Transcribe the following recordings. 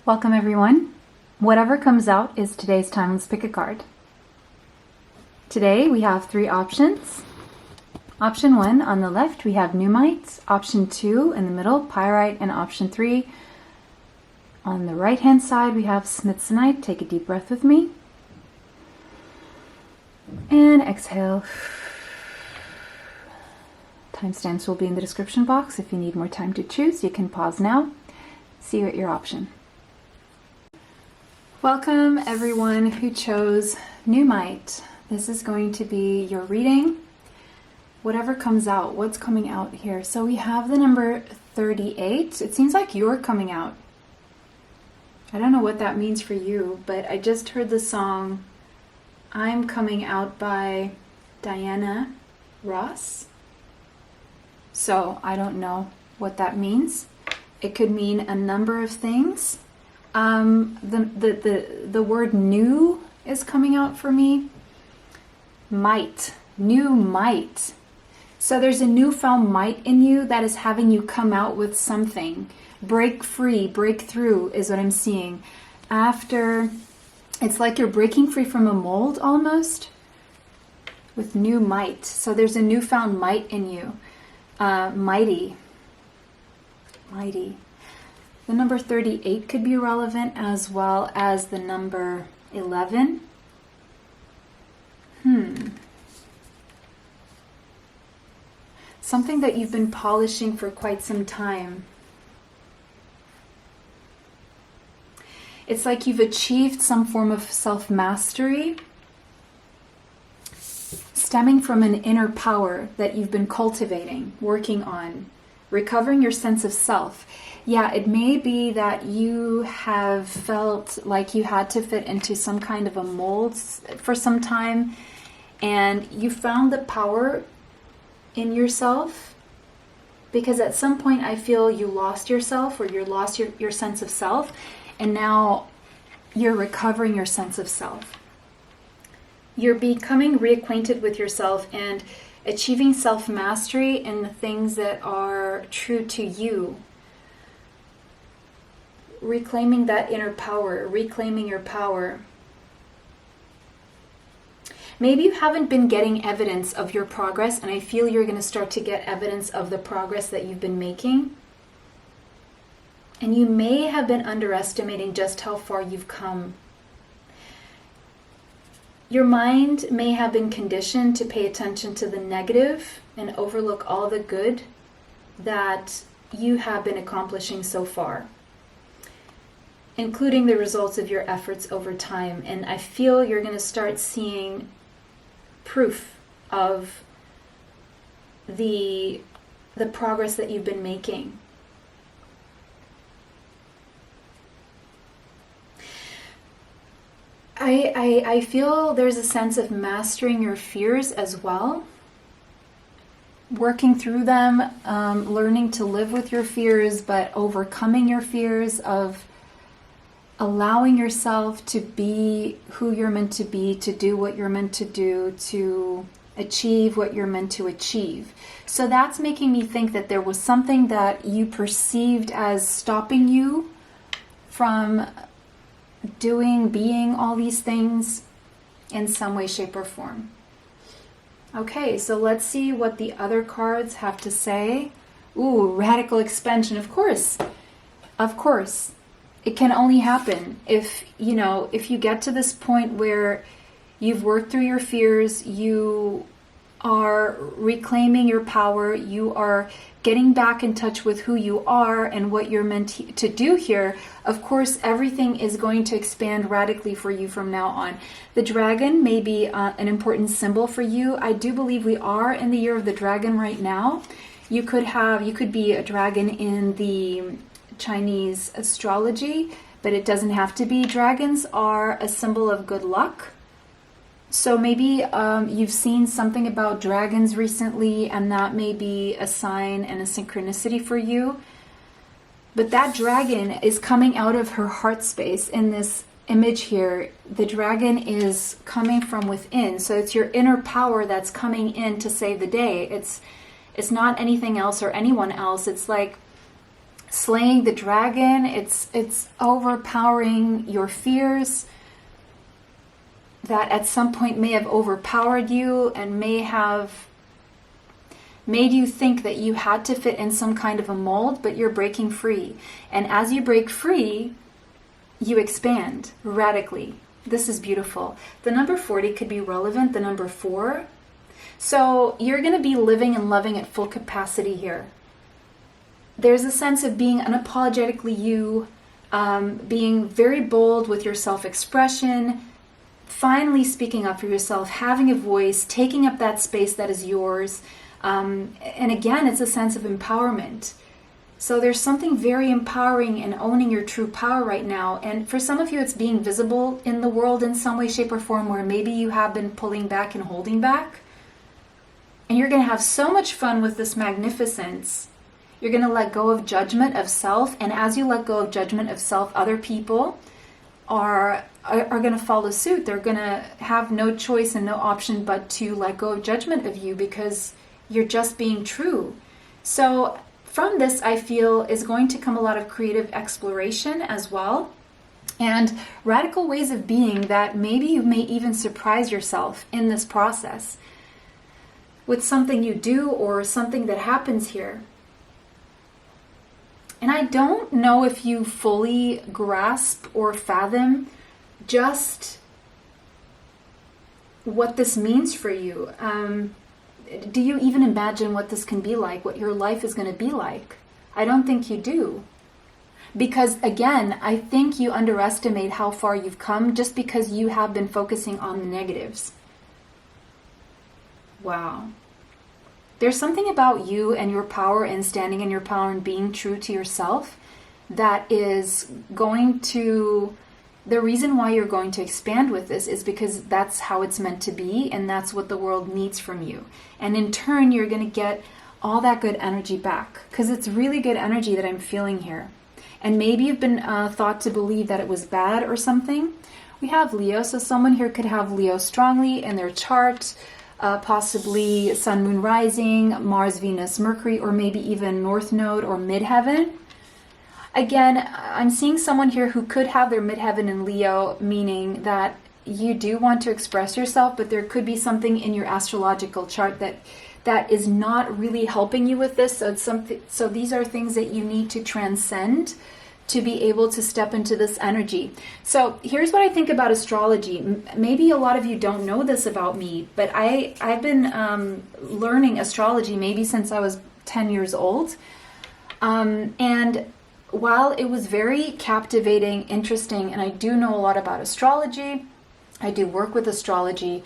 Welcome everyone. Whatever comes out is today's time. Let's pick a card. Today we have three options. Option 1 on the left we have Pneumite, option 2 in the middle Pyrite, and option 3 on the right hand side we have Smithsonite. Take a deep breath with me and exhale. Timestamps will be in the description box. If you need more time to choose, you can pause now. See what your option. Welcome everyone who chose Pneumite. This is going to be your reading. Whatever comes out, what's coming out here? So we have the number 38. It seems like you're coming out. I don't know what that means for you, but I just heard the song I'm Coming Out by Diana Ross. So I don't know what that means. It could mean a number of things. The word new is coming out for me. Might, new might. So there's a newfound might in you that is having you come out with something. Break free, break through is what I'm seeing. After, it's like you're breaking free from a mold almost with new might. So there's a newfound might in you. Mighty. The number 38 could be relevant, as well as the number 11. Something that you've been polishing for quite some time. It's like you've achieved some form of self-mastery, stemming from an inner power that you've been cultivating, working on, recovering your sense of self. Yeah, it may be that you have felt like you had to fit into some kind of a mold for some time, and you found the power in yourself, because at some point I feel you lost yourself, or you lost your sense of self, and now you're recovering your sense of self. You're becoming reacquainted with yourself and achieving self-mastery in the things that are true to you. Reclaiming that inner power, reclaiming your power. Maybe you haven't been getting evidence of your progress, and I feel you're going to start to get evidence of the progress that you've been making. And you may have been underestimating just how far you've come. Your mind may have been conditioned to pay attention to the negative and overlook all the good that you have been accomplishing so far, including the results of your efforts over time. And I feel you're going to start seeing proof of the progress that you've been making. I feel there's a sense of mastering your fears as well. Working through them, learning to live with your fears, but overcoming your fears, of allowing yourself to be who you're meant to be, to do what you're meant to do, to achieve what you're meant to achieve. So that's making me think that there was something that you perceived as stopping you from being all these things in some way, shape, or form. Okay, so let's see what the other cards have to say. Ooh, radical expansion. Of course. It can only happen if you get to this point where you've worked through your fears, you are reclaiming your power, you are getting back in touch with who you are and what you're meant to do here. Of course, everything is going to expand radically for you from now on. The dragon may be an important symbol for you. I do believe we are in the year of the dragon right now. You could be a dragon in the Chinese astrology, but it doesn't have to be. Dragons are a symbol of good luck. So maybe you've seen something about dragons recently, and that may be a sign and a synchronicity for you. But that dragon is coming out of her heart space in this image here. The dragon is coming from within. So it's your inner power that's coming in to save the day. It's not anything else or anyone else. It's like slaying the dragon. It's overpowering your fears that at some point may have overpowered you and may have made you think that you had to fit in some kind of a mold, but you're breaking free. And as you break free, you expand radically. This is beautiful. The number 40 could be relevant, the number 4. So you're going to be living and loving at full capacity here. There's a sense of being unapologetically you, being very bold with your self-expression, finally speaking up for yourself, having a voice, taking up that space that is yours. And again, it's a sense of empowerment. So there's something very empowering in owning your true power right now. And for some of you, it's being visible in the world in some way, shape, or form, where maybe you have been pulling back and holding back. And you're going to have so much fun with this magnificence. You're going to let go of judgment of self. And as you let go of judgment of self, other people are going to follow suit. They're going to have no choice and no option but to let go of judgment of you, because you're just being true. So from this, I feel, is going to come a lot of creative exploration as well, and radical ways of being that maybe you may even surprise yourself in this process with something you do or something that happens here. And I don't know if you fully grasp or fathom just what this means for you. Do you even imagine what this can be like, what your life is going to be like? I don't think you do. Because again, I think you underestimate how far you've come just because you have been focusing on the negatives. Wow. There's something about you and your power and standing in your power and being true to yourself that is going to... The reason why you're going to expand with this is because that's how it's meant to be, and that's what the world needs from you. And in turn, you're going to get all that good energy back, because it's really good energy that I'm feeling here. And maybe you've been thought to believe that it was bad or something. We have Leo, so someone here could have Leo strongly in their chart, possibly Sun, Moon, Rising, Mars, Venus, Mercury, or maybe even North Node or Midheaven. Again, I'm seeing someone here who could have their midheaven in Leo, meaning that you do want to express yourself, but there could be something in your astrological chart that is not really helping you with this. So it's something. So these are things that you need to transcend to be able to step into this energy. So here's what I think about astrology. Maybe a lot of you don't know this about me, but I've been learning astrology maybe since I was 10 years old, and while it was very captivating, interesting, and I do know a lot about astrology, I do work with astrology,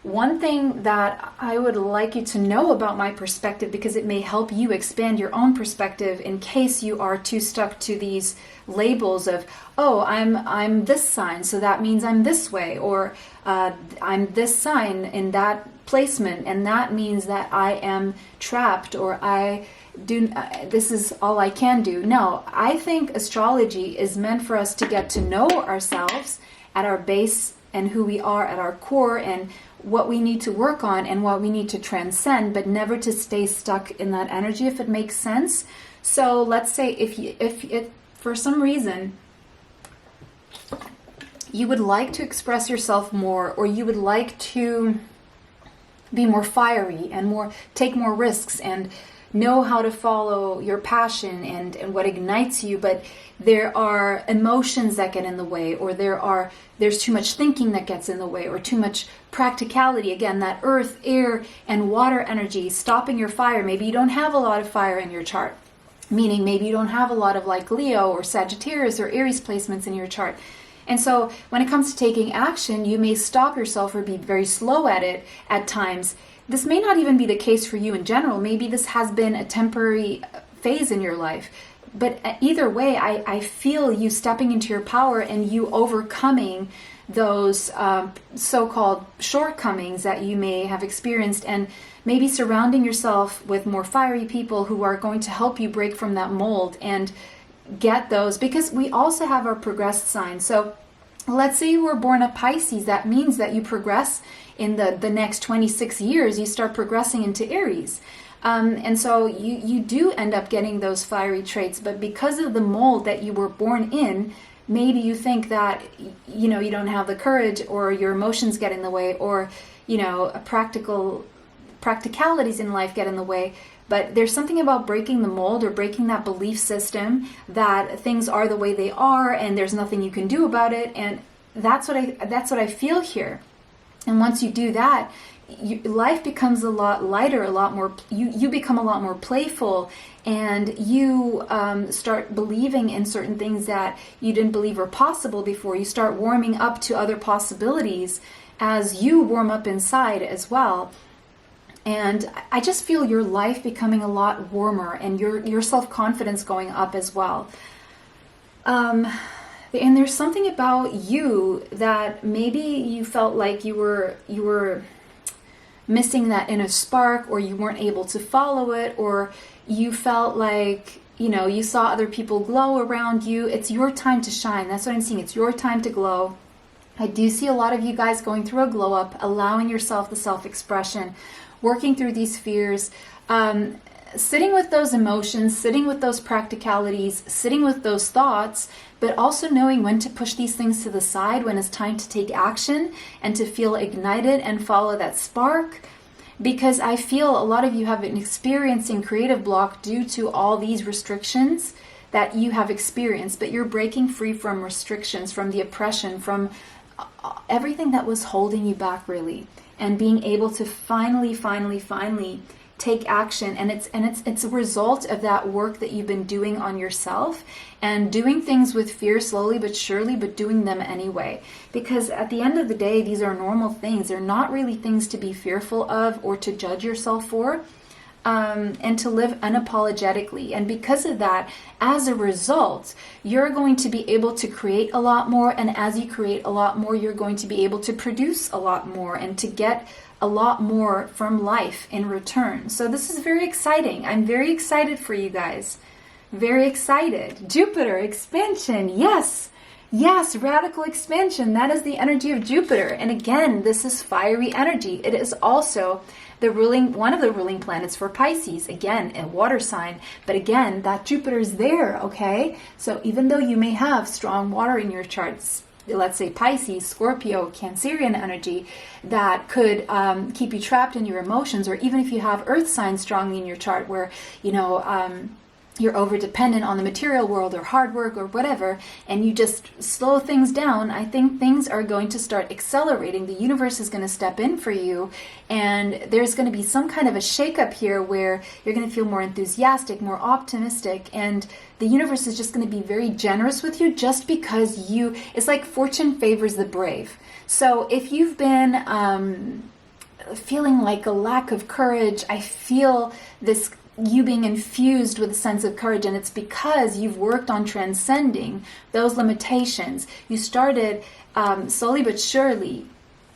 one thing that I would like you to know about my perspective, because it may help you expand your own perspective in case you are too stuck to these labels of, oh, I'm this sign, so that means I'm this way, or I'm this sign in that placement, and that means that I am trapped, or this is all I can do. No, I think astrology is meant for us to get to know ourselves at our base and who we are at our core and what we need to work on and what we need to transcend, but never to stay stuck in that energy, if it makes sense. So let's say if for some reason you would like to express yourself more, or you would like to be more fiery and take more risks and know how to follow your passion and what ignites you, but there are emotions that get in the way, or there's too much thinking that gets in the way, or too much practicality, again, that earth, air, and water energy stopping your fire. Maybe you don't have a lot of fire in your chart, meaning maybe you don't have a lot of like Leo or Sagittarius or Aries placements in your chart. And so when it comes to taking action, you may stop yourself or be very slow at it at times. This may not even be the case for you in general. Maybe this has been a temporary phase in your life. But either way, I feel you stepping into your power and you overcoming those so-called shortcomings that you may have experienced, and maybe surrounding yourself with more fiery people who are going to help you break from that mold and get those, because we also have our progressed signs. So let's say you were born a Pisces. That means that you progress in the next 26 years, you start progressing into Aries. And so you do end up getting those fiery traits, but because of the mold that you were born in, maybe you think that, you know, you don't have the courage, or your emotions get in the way, or, you know, practicalities in life get in the way. But there's something about breaking the mold, or breaking that belief system that things are the way they are and there's nothing you can do about it. And that's what I feel here. And once you do that, life becomes a lot lighter, a lot more, you become a lot more playful, and you start believing in certain things that you didn't believe were possible before. You start warming up to other possibilities as you warm up inside as well. And I just feel your life becoming a lot warmer, and your self-confidence going up as well. And there's something about you that maybe you felt like you were missing that inner spark, or you weren't able to follow it, or you felt like, you know, you saw other people glow around you. It's your time to shine. That's what I'm seeing. It's your time to glow. I do see a lot of you guys going through a glow up, allowing yourself the self-expression, working through these fears, sitting with those emotions, sitting with those practicalities, sitting with those thoughts, but also knowing when to push these things to the side, when it's time to take action and to feel ignited and follow that spark. Because I feel a lot of you have been experiencing creative block due to all these restrictions that you have experienced, but you're breaking free from restrictions, from the oppression, from everything that was holding you back, really. And being able to finally take action. And it's a result of that work that you've been doing on yourself, and doing things with fear, slowly but surely, but doing them anyway. Because at the end of the day, these are normal things. They're not really things to be fearful of or to judge yourself for. And to live unapologetically. And because of that, as a result, you're going to be able to create a lot more. And as you create a lot more, you're going to be able to produce a lot more and to get a lot more from life in return. So this is very exciting. I'm very excited for you guys. Very excited. Jupiter expansion. Yes. Yes, radical expansion. That is the energy of Jupiter. And again, this is fiery energy. It is also one of the ruling planets for Pisces, again, a water sign. But again, that Jupiter is there, okay? So even though you may have strong water in your charts, let's say Pisces, Scorpio, Cancerian energy, that could keep you trapped in your emotions, or even if you have earth signs strongly in your chart where, you know, you're over dependent on the material world or hard work or whatever, and you just slow things down, I think things are going to start accelerating. The universe is going to step in for you, and there's going to be some kind of a shakeup here where you're going to feel more enthusiastic, more optimistic, and the universe is just going to be very generous with you, just because it's like fortune favors the brave. So if you've been feeling like a lack of courage, I feel this you being infused with a sense of courage, and it's because you've worked on transcending those limitations. You started slowly but surely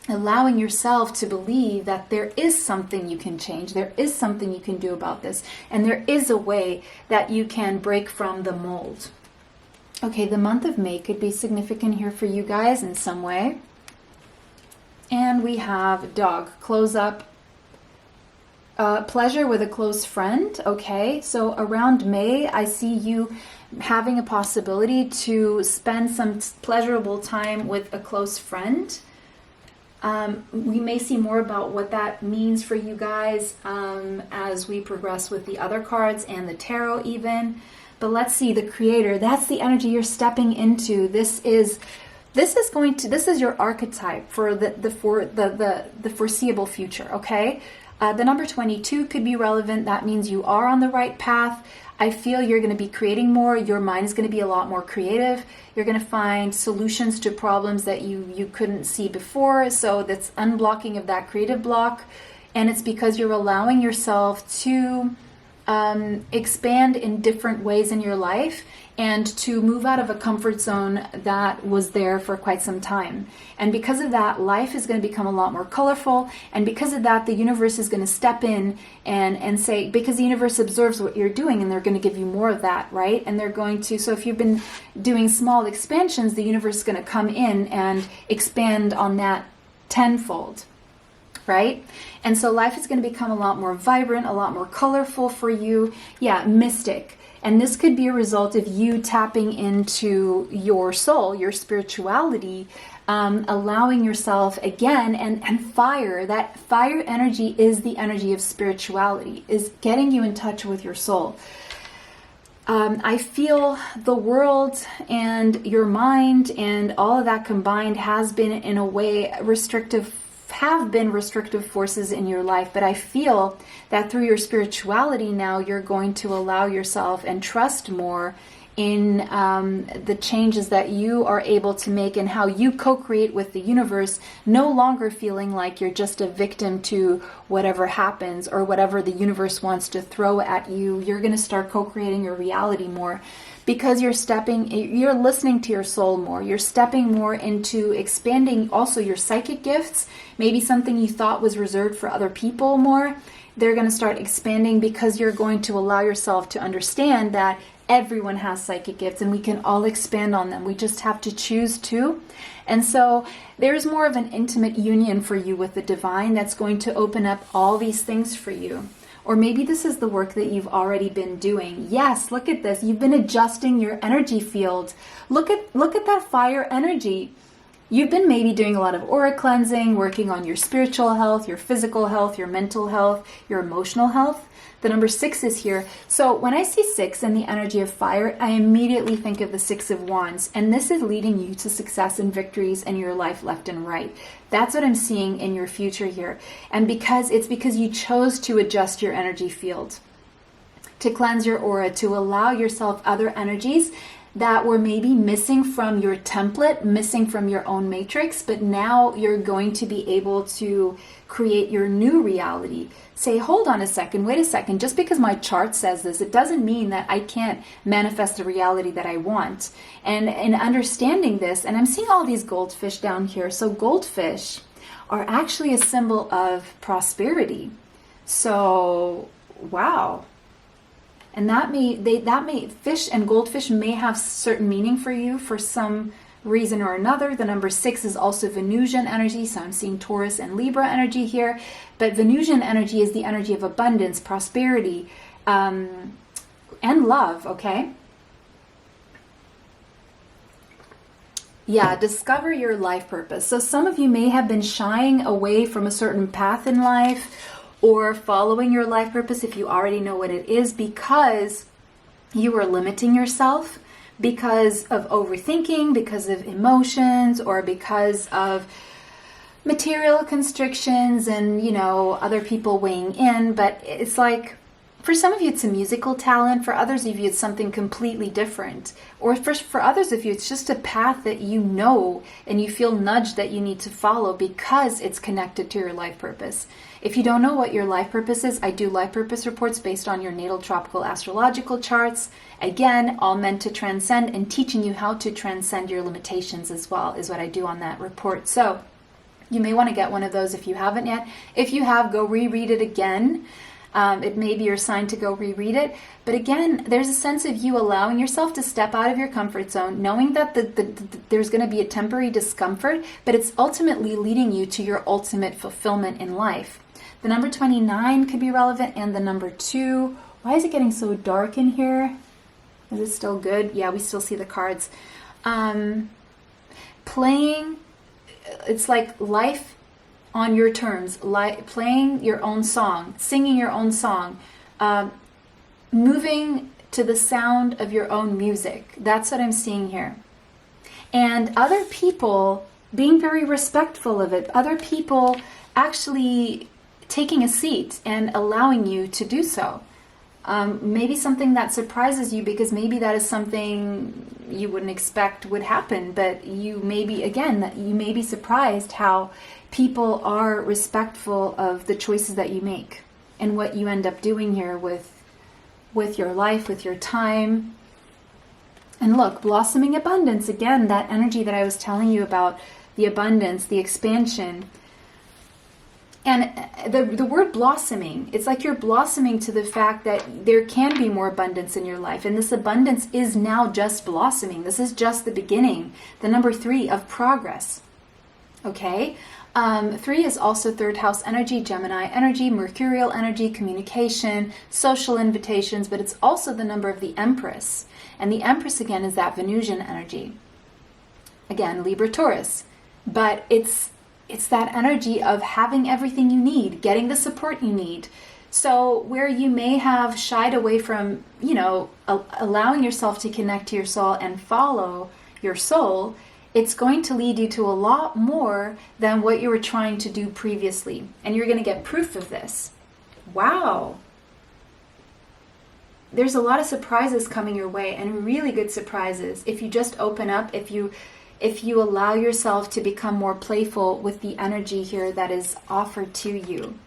allowing yourself to believe that there is something you can change, there is something you can do about this, and there is a way that you can break from the mold. Okay, the month of May could be significant here for you guys in some way. And we have dog, close up, pleasure with a close friend. Okay, so around May, I see you having a possibility to spend some pleasurable time with a close friend. We may see more about what that means for you guys as we progress with the other cards and the tarot even. But let's see, the creator, that's the energy you're stepping into. This is your archetype for the foreseeable future, okay? The number 22 could be relevant. That means you are on the right path. I feel you're going to be creating more. Your mind is going to be a lot more creative. You're going to find solutions to problems that you couldn't see before. So that's unblocking of that creative block. And it's because you're allowing yourself to expand in different ways in your life and to move out of a comfort zone that was there for quite some time. And because of that, life is going to become a lot more colorful. And because of that, the universe is going to step in and say, because the universe observes what you're doing, and they're going to give you more of that, right? And they're going to, so if you've been doing small expansions, the universe is going to come in and expand on that tenfold, right? And so life is going to become a lot more vibrant, a lot more colorful for you. Yeah, mystic. And this could be a result of you tapping into your soul, your spirituality, allowing yourself again, and fire. That fire energy is the energy of spirituality, is getting you in touch with your soul. I feel the world and your mind and all of that combined has been, in a way, have been restrictive forces in your life. But I feel that through your spirituality now, you're going to allow yourself and trust more in the changes that you are able to make and how you co-create with the universe, no longer feeling like you're just a victim to whatever happens or whatever the universe wants to throw at you. You're going to start co-creating your reality more because you're listening to your soul more. You're stepping more into expanding also your psychic gifts, maybe something you thought was reserved for other people more. They're going to start expanding because you're going to allow yourself to understand that everyone has psychic gifts and we can all expand on them. We just have to choose to. And so there's more of an intimate union for you with the divine that's going to open up all these things for you. Or maybe this is the work that you've already been doing. Yes, look at this. You've been adjusting your energy field. Look at that fire energy. You've been maybe doing a lot of aura cleansing, working on your spiritual health, your physical health, your mental health, your emotional health. The number 6 is here. So when I see 6 and the energy of fire, I immediately think of the 6 of Wands. And this is leading you to success and victories in your life left and right. That's what I'm seeing in your future here. And because you chose to adjust your energy field, to cleanse your aura, to allow yourself other energies that were maybe missing from your template, missing from your own matrix, but now you're going to be able to create your new reality. Say, hold on a second, wait a second, just because my chart says this, it doesn't mean that I can't manifest the reality that I want. And in understanding this, and I'm seeing all these goldfish down here, so goldfish are actually a symbol of prosperity. So, wow. And fish and goldfish may have certain meaning for you for some reason or another. The number 6 is also Venusian energy, so I'm seeing Taurus and Libra energy here. But Venusian energy is the energy of abundance, prosperity, and love, okay? Yeah, discover your life purpose. So some of you may have been shying away from a certain path in life, or following your life purpose if you already know what it is, because you are limiting yourself because of overthinking, because of emotions, or because of material constrictions and, other people weighing in. But it's like, for some of you, it's a musical talent. For others of you, it's something completely different. Or for others of you, it's just a path that you know and you feel nudged that you need to follow because it's connected to your life purpose. If you don't know what your life purpose is, I do life purpose reports based on your natal tropical astrological charts. Again, all meant to transcend, and teaching you how to transcend your limitations as well is what I do on that report. So you may want to get one of those if you haven't yet. If you have, go reread it again. It may be your sign to go reread it. But again, there's a sense of you allowing yourself to step out of your comfort zone, knowing that there's going to be a temporary discomfort, but it's ultimately leading you to your ultimate fulfillment in life. The number 29 could be relevant, and the number 2. Why is it getting so dark in here? Is it still good? Yeah, we still see the cards. Playing, it's like life on your terms, playing your own song, singing your own song, moving to the sound of your own music. That's what I'm seeing here. And other people being very respectful of it. Other people actually taking a seat and allowing you to do so. Maybe something that surprises you, because maybe that is something you wouldn't expect would happen, but you may be surprised how people are respectful of the choices that you make and what you end up doing here with your life, with your time. And look, blossoming abundance, again, that energy that I was telling you about, the abundance, the expansion. And the word blossoming, it's like you're blossoming to the fact that there can be more abundance in your life. And this abundance is now just blossoming. This is just the beginning. The number 3 of progress. Okay. 3 is also third house energy, Gemini energy, Mercurial energy, communication, social invitations, but it's also the number of the Empress. And the Empress, again, is that Venusian energy. Again, Libra, Taurus. But it's that energy of having everything you need, getting the support you need. So where you may have shied away from, allowing yourself to connect to your soul and follow your soul, it's going to lead you to a lot more than what you were trying to do previously. And you're going to get proof of this. Wow. There's a lot of surprises coming your way, and really good surprises. If you just open up, if you allow yourself to become more playful with the energy here that is offered to you.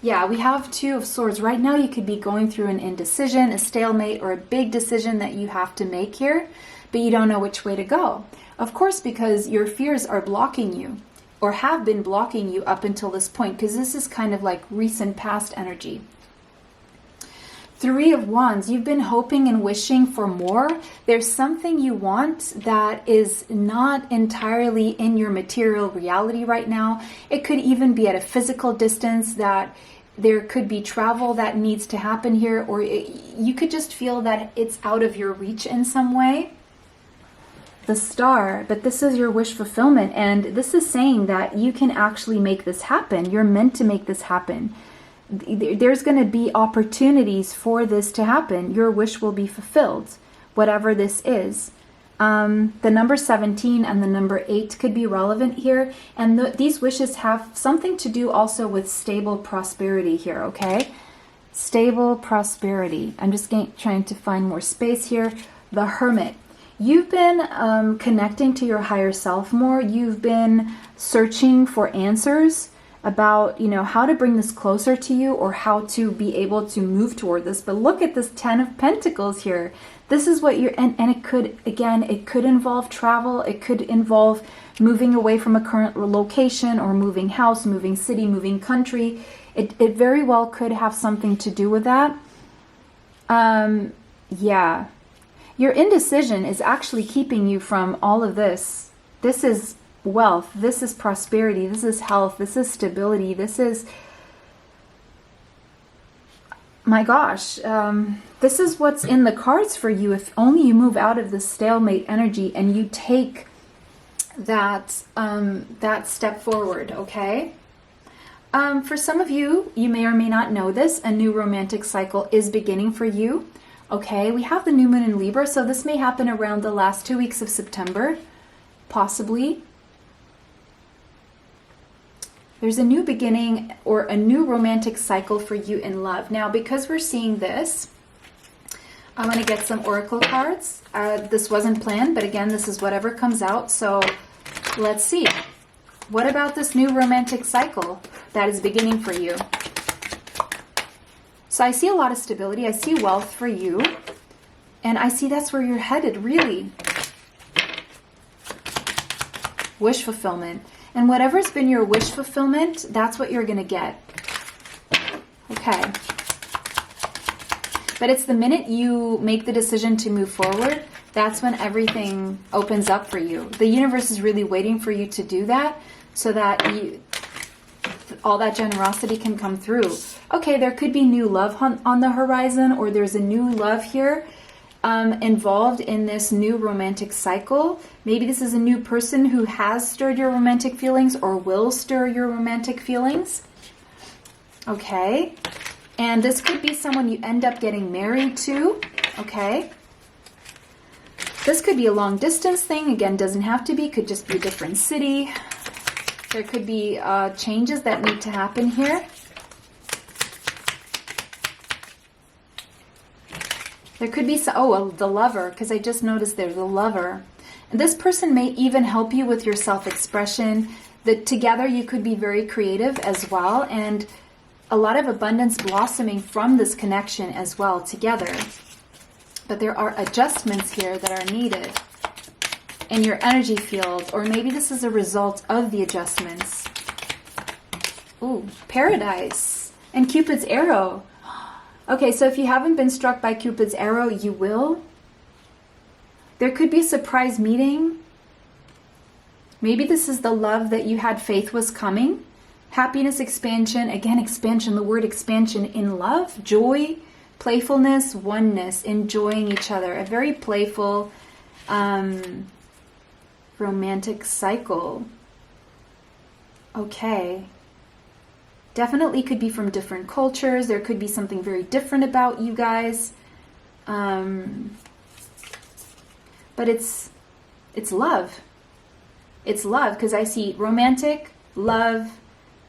Yeah, we have 2 of Swords. Right now you could be going through an indecision, a stalemate, or a big decision that you have to make here, but you don't know which way to go. Of course, because your fears are blocking you, or have been blocking you up until this point, because this is kind of like recent past energy. 3 of Wands, you've been hoping and wishing for more. There's something you want that is not entirely in your material reality right now. It could even be at a physical distance, that there could be travel that needs to happen here, or you could just feel that it's out of your reach in some way. The Star, but this is your wish fulfillment, and this is saying that you can actually make this happen. You're meant to make this happen. There's going to be opportunities for this to happen. Your wish will be fulfilled, whatever this is. The number 17 and the number 8 could be relevant here, and these wishes have something to do also with stable prosperity here, okay? Stable prosperity. I'm just trying to find more space here. The Hermit. You've been connecting to your higher self more. You've been searching for answers about, how to bring this closer to you, or how to be able to move toward this. But look at this 10 of Pentacles here. This is what and it could, again, it could involve travel. It could involve moving away from a current location, or moving house, moving city, moving country. It very well could have something to do with that. Yeah. Your indecision is actually keeping you from all of this. This is wealth. This is prosperity. This is health. This is stability. This is, my gosh, this is what's in the cards for you if only you move out of the stalemate energy and you take that step forward, okay? For some of you, you may or may not know this, a new romantic cycle is beginning for you. Okay, we have the new moon in Libra, so this may happen around the last 2 weeks of September, possibly. There's a new beginning or a new romantic cycle for you in love. Now, because we're seeing this, I'm going to get some oracle cards. This wasn't planned, but again, this is whatever comes out. So let's see. What about this new romantic cycle that is beginning for you? So I see a lot of stability. I see wealth for you. And I see that's where you're headed, really. Wish fulfillment. And whatever's been your wish fulfillment, that's what you're going to get. Okay. But it's the minute you make the decision to move forward, that's when everything opens up for you. The universe is really waiting for you to do that so that all that generosity can come through. Okay, there could be new love on the horizon, or there's a new love here involved in this new romantic cycle. Maybe this is a new person who has stirred your romantic feelings or will stir your romantic feelings. Okay, and this could be someone you end up getting married to. Okay, this could be a long distance thing. Again, doesn't have to be, could just be a different city. There could be changes that need to happen here. There could be, the lover, because I just noticed there's a lover. And this person may even help you with your self-expression. That together you could be very creative as well, and a lot of abundance blossoming from this connection as well together. But there are adjustments here that are needed in your energy field, or maybe this is a result of the adjustments. Ooh, paradise and Cupid's arrow. Okay, so if you haven't been struck by Cupid's arrow, you will. There could be a surprise meeting. Maybe this is the love that you had faith was coming. Happiness, expansion, again, expansion, the word expansion in love, joy, playfulness, oneness, enjoying each other. A very playful, romantic cycle. Okay. Definitely could be from different cultures. There could be something very different about you guys. But it's love. It's love, because I see romantic, love,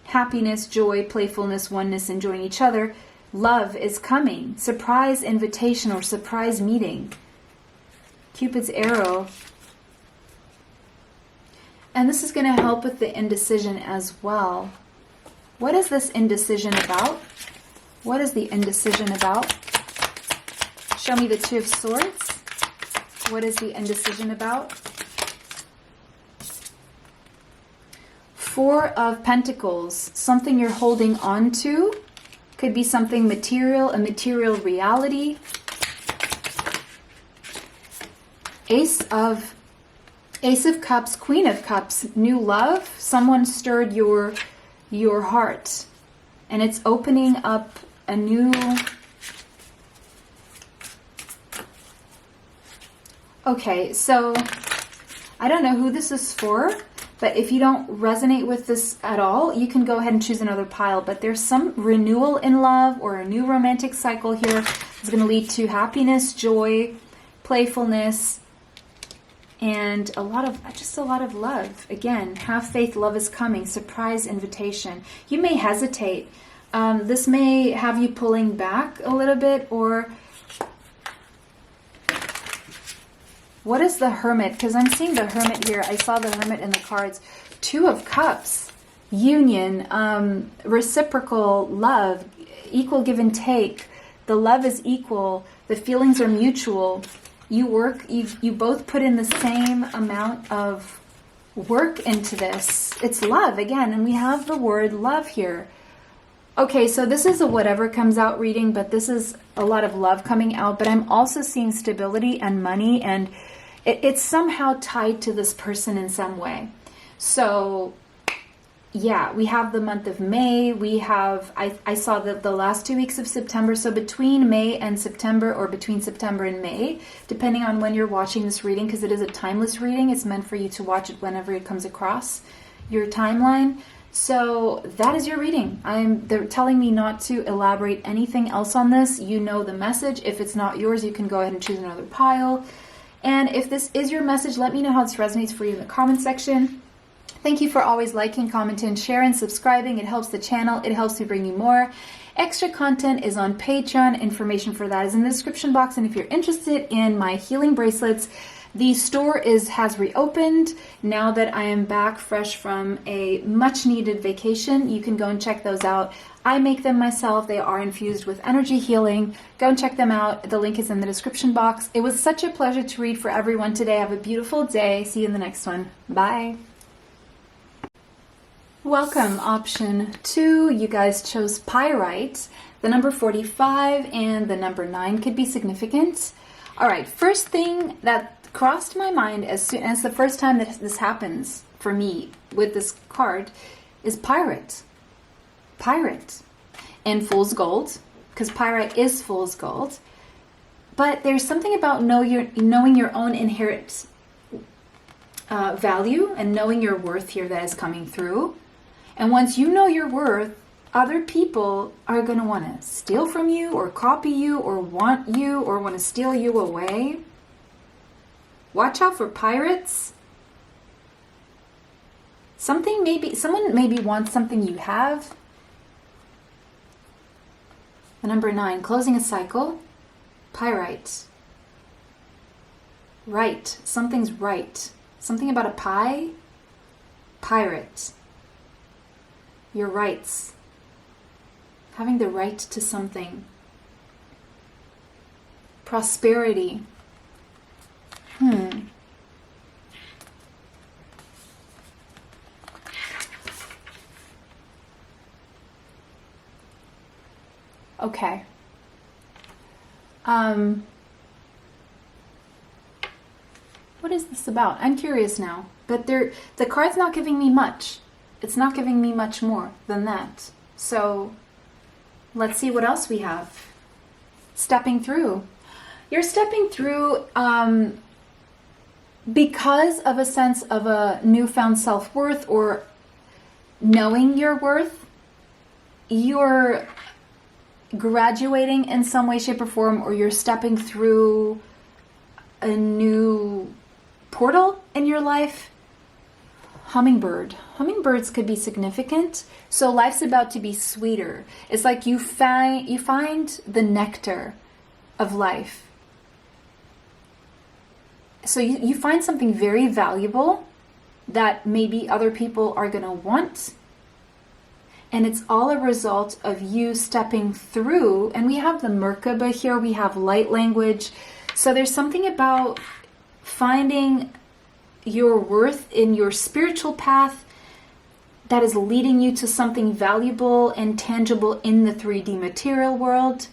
happiness, joy, playfulness, oneness, enjoying each other. Love is coming. Surprise invitation or surprise meeting. Cupid's arrow. And this is going to help with the indecision as well. What is this indecision about? What is the indecision about? Show me the Two of Swords. What is the indecision about? Four of Pentacles. Something you're holding on to. Could be something material, a material reality. Ace of Cups, Queen of Cups, new love. Someone stirred your heart, and it's opening up a new... Okay, so I don't know who this is for, but if you don't resonate with this at all, you can go ahead and choose another pile. But there's some renewal in love or a new romantic cycle here. It's going to lead to happiness, joy, playfulness, and just a lot of love. Again, have faith, love is coming, surprise invitation. You may hesitate. This may have you pulling back a little bit, or what is the Hermit? Because I'm seeing the Hermit here. I saw the Hermit in the cards. Two of Cups, union, reciprocal love, equal give and take. The love is equal. The feelings are mutual. You both put in the same amount of work into this. It's love again, and we have the word love here. Okay, so this is a whatever comes out reading, but this is a lot of love coming out, but I'm also seeing stability and money, and it's somehow tied to this person in some way. So yeah, we have the month of May. We have, I saw the last 2 weeks of September. So between May and September, or between September and May, depending on when you're watching this reading, because it is a timeless reading. It's meant for you to watch it whenever it comes across your timeline. So that is your reading. They're telling me not to elaborate anything else on this. You know the message. If it's not yours, you can go ahead and choose another pile. And if this is your message, let me know how this resonates for you in the comment section. Thank you for always liking, commenting, sharing, subscribing. It helps the channel. It helps me bring you more. Extra content is on Patreon. Information for that is in the description box. And if you're interested in my healing bracelets, the store has reopened. Now that I am back fresh from a much needed vacation, you can go and check those out. I make them myself. They are infused with energy healing. Go and check them out. The link is in the description box. It was such a pleasure to read for everyone today. Have a beautiful day. See you in the next one. Bye. Welcome, option 2. You guys chose pyrite. The number 45 and the number 9 could be significant. All right, first thing that crossed my mind as soon as the first time that this happens for me with this card is pirate. Pirate. And fool's gold, because pyrite is fool's gold. But there's something about knowing your own inherent value and knowing your worth here that is coming through. And once you know your worth, other people are going to want to steal from you or copy you or want you or want to steal you away. Watch out for pirates. Someone maybe wants something you have. The number 9, closing a cycle. Pyrite. Right. Something's right. Something about a pie. Pirate. Your rights. Having the right to something. Prosperity. Okay. What is this? this about? I'm curious now. But the card's not giving me much. It's not giving me much more than that. So let's see what else we have. Stepping through. You're stepping through because of a sense of a newfound self-worth or knowing your worth. You're graduating in some way, shape, or form, or you're stepping through a new portal in your life. Hummingbird. Hummingbirds could be significant. So life's about to be sweeter. It's like you find the nectar of life. So you find something very valuable that maybe other people are going to want. And it's all a result of you stepping through. And we have the Merkaba here. We have light language. So there's something about finding your worth in your spiritual path that is leading you to something valuable and tangible in the 3D material world.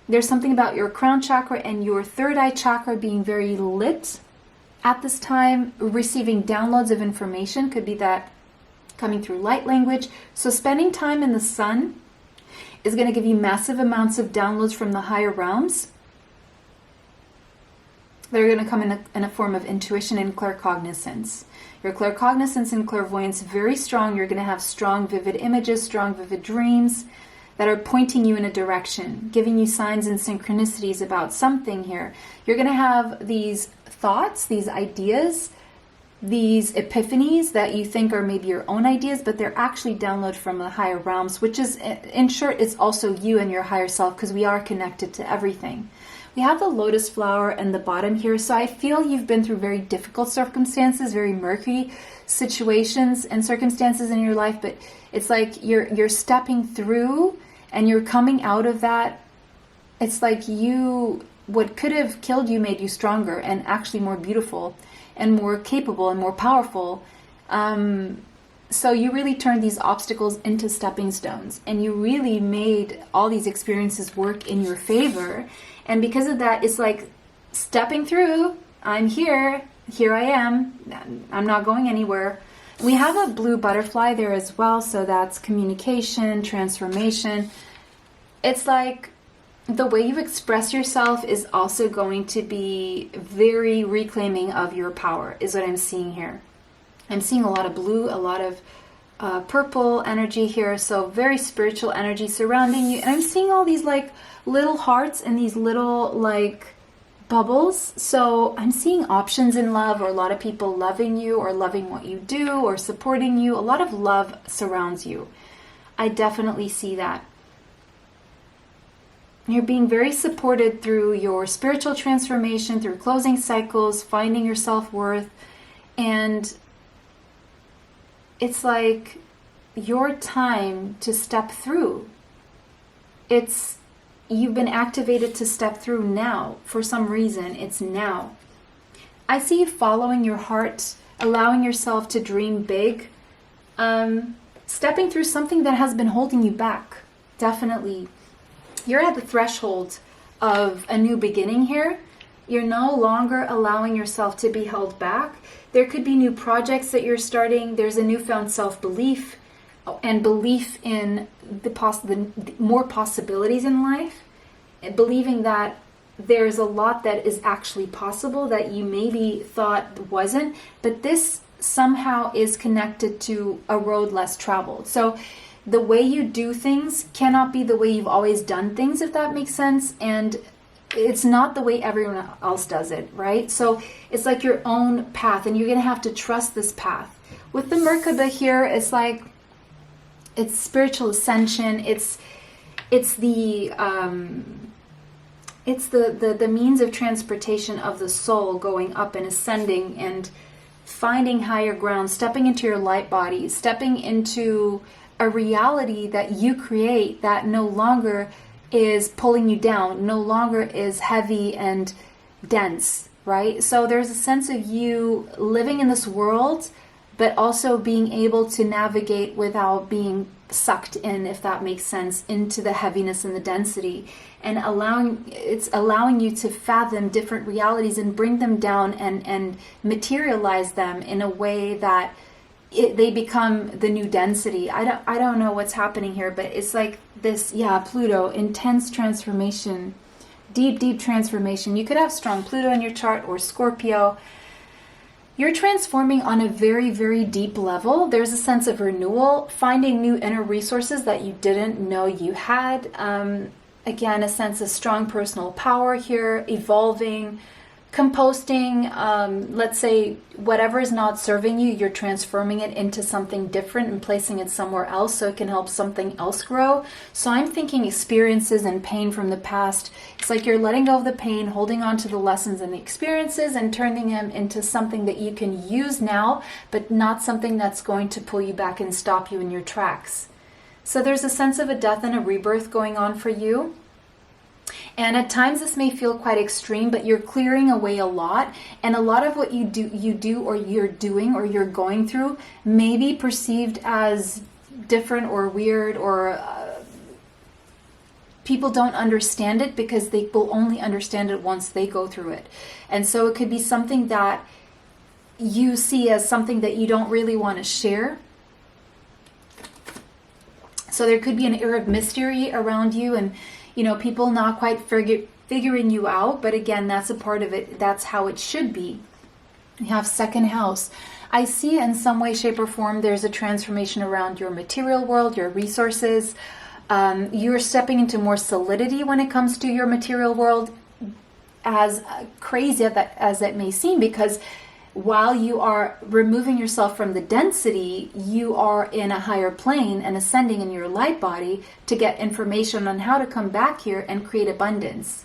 There's something about your crown chakra and your third eye chakra being very lit at this time, receiving downloads of information. Could be that coming through light language. So spending time in the sun is going to give you massive amounts of downloads from the higher realms. They're going to come in a form of intuition and claircognizance. Your claircognizance and clairvoyance very strong. You're going to have strong, vivid images, strong, vivid dreams that are pointing you in a direction, giving you signs and synchronicities about something here. You're going to have these thoughts, these ideas, these epiphanies that you think are maybe your own ideas, but they're actually download from the higher realms, which is, in short, it's also you and your higher self, because we are connected to everything. We have the lotus flower in the bottom here, so I feel you've been through very difficult circumstances, very murky situations and circumstances in your life, but it's like you're stepping through and you're coming out of that. It's like what could have killed you made you stronger and actually more beautiful and more capable and more powerful. So you really turned these obstacles into stepping stones, and you really made all these experiences work in your favor. And because of that, it's like stepping through. I'm here I am, I'm not going anywhere. We have a blue butterfly there as well, so that's communication, transformation. It's like the way you express yourself is also going to be very reclaiming of your power, is what I'm seeing here. I'm seeing a lot of blue, a lot of purple energy here, so very spiritual energy surrounding you. And I'm seeing all these like little hearts and these little like bubbles. So I'm seeing options in love, or a lot of people loving you or loving what you do or supporting you. A lot of love surrounds you. I definitely see that. You're being very supported through your spiritual transformation, through closing cycles, finding your self-worth, and it's like your time to step through. You've been activated to step through now. For some reason, it's now. I see you following your heart, allowing yourself to dream big, stepping through something that has been holding you back. Definitely. You're at the threshold of a new beginning here. You're no longer allowing yourself to be held back. There could be new projects that you're starting. There's a newfound self-belief and belief in the more possibilities in life, and believing that there's a lot that is actually possible that you maybe thought wasn't, but this somehow is connected to a road less traveled. So the way you do things cannot be the way you've always done things, if that makes sense. And it's not the way everyone else does it, right? So it's like your own path, and you're going to have to trust this path. With the Merkaba here, it's like, it's spiritual ascension. It's the means of transportation of the soul, going up and ascending and finding higher ground, stepping into your light body, stepping into a reality that you create that no longer is pulling you down, no longer is heavy and dense, right? So there's a sense of you living in this world, but also being able to navigate without being sucked in, if that makes sense, into the heaviness and the density, and allowing you to fathom different realities and bring them down and materialize them in a way that they become the new density. I don't know what's happening here, but it's like this, Pluto, intense transformation, deep transformation. You could have strong Pluto in your chart or Scorpio. You're transforming on a very, very deep level. There's a sense of renewal, finding new inner resources that you didn't know you had. Again, a sense of strong personal power here, evolving, composting. Let's say whatever is not serving you, you're transforming it into something different and placing it somewhere else so it can help something else grow. So I'm thinking experiences and pain from the past. It's like you're letting go of the pain, holding on to the lessons and the experiences and turning them into something that you can use now, but not something that's going to pull you back and stop you in your tracks. So there's a sense of a death and a rebirth going on for you. And at times this may feel quite extreme, but you're clearing away a lot. And a lot of what you do or you're doing or you're going through may be perceived as different or weird, or people don't understand it because they will only understand it once they go through it. And so it could be something that you see as something that you don't really want to share. So there could be an air of mystery around you, and people not quite figuring you out. But again, that's a part of it. That's how it should be. You have second house. I see in some way, shape, or form, there's a transformation around your material world, your resources. You're stepping into more solidity when it comes to your material world, as crazy as that may seem, because while you are removing yourself from the density, you are in a higher plane and ascending in your light body to get information on how to come back here and create abundance.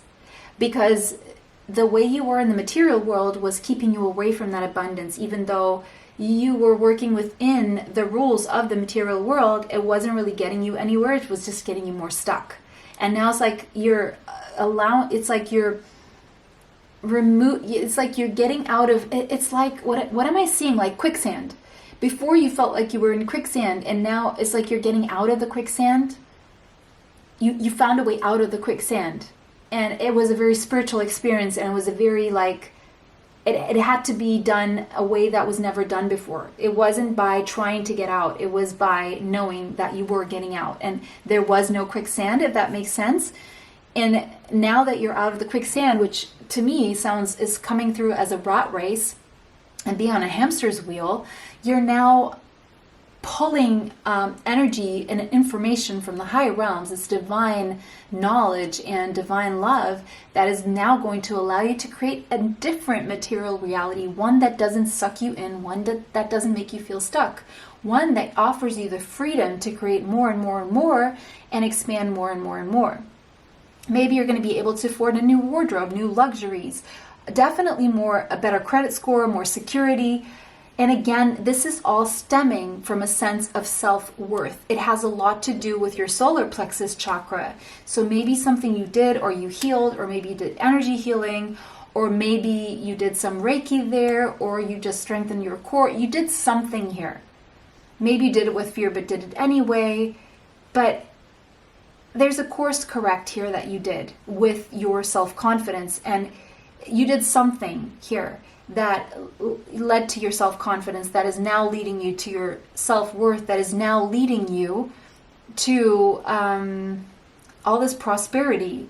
Because the way you were in the material world was keeping you away from that abundance. Even though you were working within the rules of the material world, it wasn't really getting you anywhere. It was just getting you more stuck. And now it's like you're getting out of it. It's like, what am I seeing? Like quicksand. Before you felt like you were in quicksand, and now it's like you're getting out of the quicksand. You found a way out of the quicksand, and it was a very spiritual experience, and it was a very it had to be done a way that was never done before. It wasn't by trying to get out. It was by knowing that you were getting out, and there was no quicksand, if that makes sense. And now that you're out of the quicksand, which to me is coming through as a rat race and being on a hamster's wheel, you're now pulling energy and information from the higher realms. It's divine knowledge and divine love that is now going to allow you to create a different material reality, one that doesn't suck you in, one that doesn't make you feel stuck, one that offers you the freedom to create more and more and more and expand more and more and more. Maybe you're going to be able to afford a new wardrobe, new luxuries, definitely a better credit score, more security. And again, this is all stemming from a sense of self-worth. It has a lot to do with your solar plexus chakra. So maybe something you did, or you healed, or maybe you did energy healing, or maybe you did some Reiki there, or you just strengthened your core. You did something here. Maybe you did it with fear, but did it anyway. But there's a course correct here that you did with your self-confidence, and you did something here that led to your self-confidence, that is now leading you to your self-worth, that is now leading you to all this prosperity.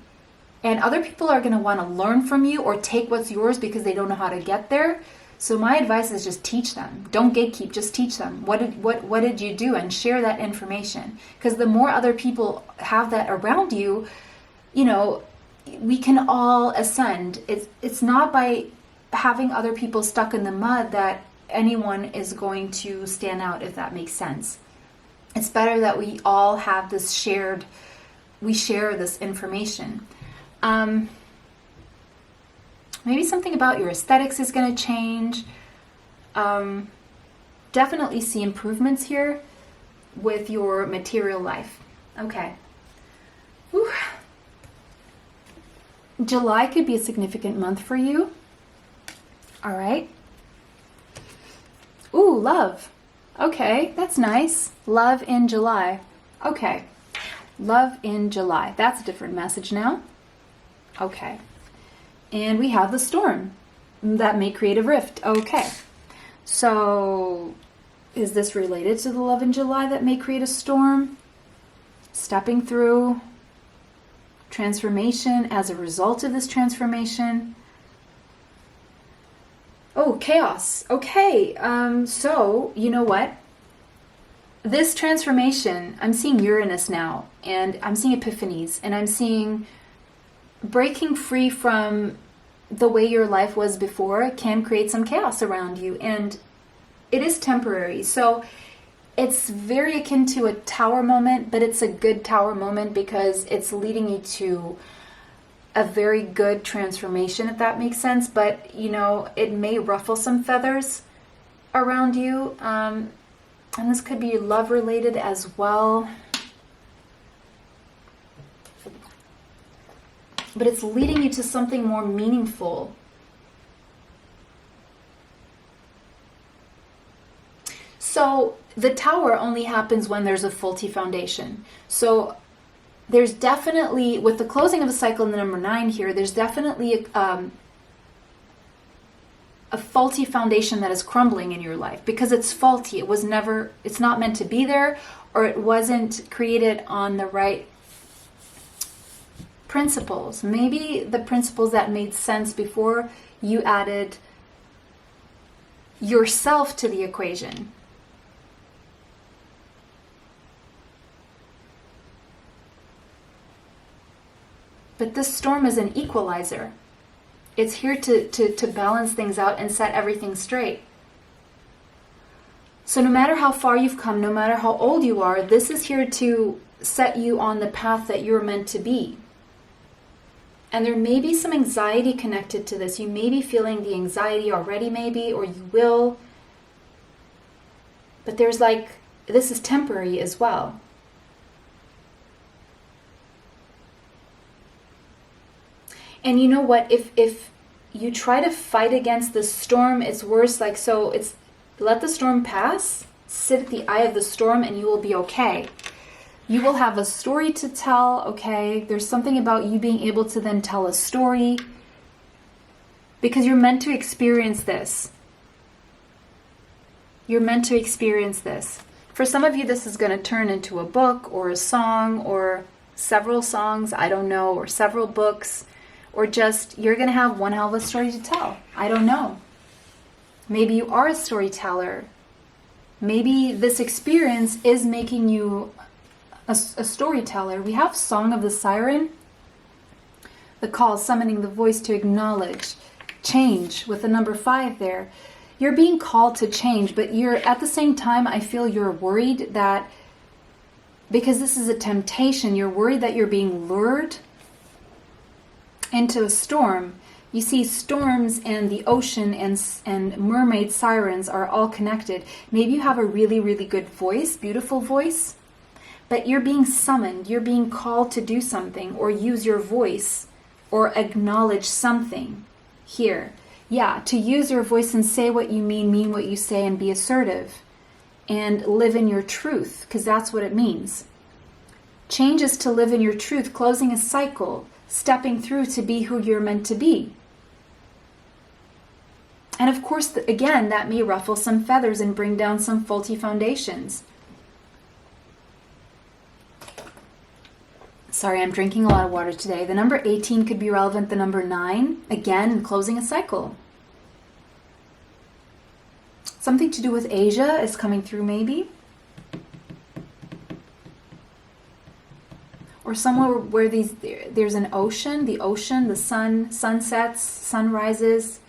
And other people are going to want to learn from you or take what's yours because they don't know how to get there. So my advice is just teach them. Don't gatekeep, just teach them. What did you do? And share that information. Because the more other people have that around you, we can all ascend. It's not by having other people stuck in the mud that anyone is going to stand out, if that makes sense. It's better that we all have this we share this information. Maybe something about your aesthetics is going to change. Definitely see improvements here with your material life. Okay. Whew. July could be a significant month for you. All right. Ooh, Ooh, love. Okay, that's nice. Love in July. Okay. Love in July. That's a different message now. Okay. And we have the storm. That may create a rift. Okay. So, is this related to the love in July that may create a storm? Stepping through transformation as a result of this transformation. Oh, chaos. Okay. So, you know what? This transformation, I'm seeing Uranus now, and I'm seeing epiphanies, and I'm seeing breaking free from the way your life was before can create some chaos around you, and it is temporary. So it's very akin to a tower moment, but it's a good tower moment because it's leading you to a very good transformation, if that makes sense. But, you know, it may ruffle some feathers around you. And this could be love related as well. But it's leading you to something more meaningful. So the tower only happens when there's a faulty foundation. So there's definitely, with the closing of a cycle in the number 9 here, there's definitely a faulty foundation that is crumbling in your life because it's faulty. It's not meant to be there, or it wasn't created on the right principles. Maybe the principles that made sense before you added yourself to the equation. But this storm is an equalizer. It's here to balance things out and set everything straight. So no matter how far you've come, no matter how old you are, this is here to set you on the path that you're meant to be. And there may be some anxiety connected to this. You may be feeling the anxiety already, maybe, or you will. But there's this is temporary as well. And you know what? If you try to fight against the storm, it's worse. It's let the storm pass, sit at the eye of the storm, and you will be okay. You will have a story to tell, okay? There's something about you being able to then tell a story because you're meant to experience this. You're meant to experience this. For some of you, this is going to turn into a book or a song or several songs, I don't know, or several books. Or just, you're going to have one hell of a story to tell. I don't know. Maybe you are a storyteller. Maybe this experience is making you a storyteller. We have Song of the Siren. The call, summoning the voice to acknowledge change with the number 5 there. You're being called to change, but you're at the same time, I feel you're worried that, because this is a temptation, you're worried that you're being lured into a storm. You see, storms and the ocean and mermaid sirens are all connected. Maybe you have a really, really good voice, beautiful voice, but you're being summoned, you're being called to do something or use your voice or acknowledge something here. Yeah, to use your voice and say what you mean what you say, and be assertive and live in your truth, because that's what it means. Change is to live in your truth, closing a cycle, stepping through to be who you're meant to be. And of course, again, that may ruffle some feathers and bring down some faulty foundations. Sorry, I'm drinking a lot of water today. The number 18 could be relevant. The number 9, again, closing a cycle. Something to do with Asia is coming through, maybe. Or somewhere where there's an ocean, the sun, sunsets, sunrises.